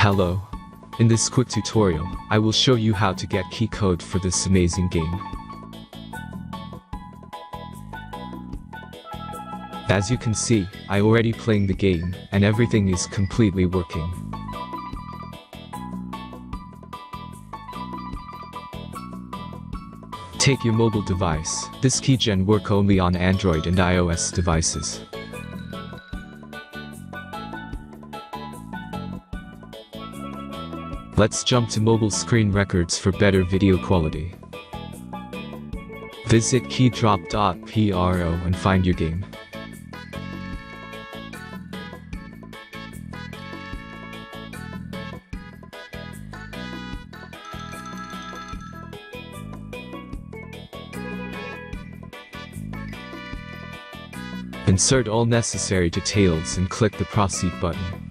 Hello. In this quick tutorial, I will show you how to get key code for this amazing game. As you can see, I already playing the game, and everything is completely working. Take your mobile device. This keygen work only on Android and iOS devices. Let's jump to mobile screen records for better video quality. Visit keydrop.pro and find your game. Insert all necessary details and click the Proceed button.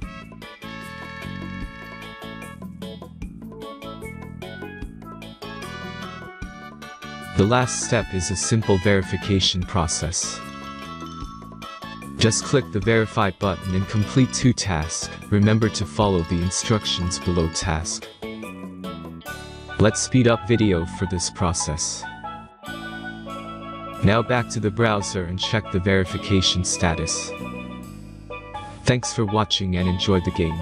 The last step is a simple verification process. Just click the Verify button and complete 2 tasks. Remember to follow the instructions below task. Let's speed up video for this process. Now back to the browser and check the verification status. Thanks for watching and enjoy the game.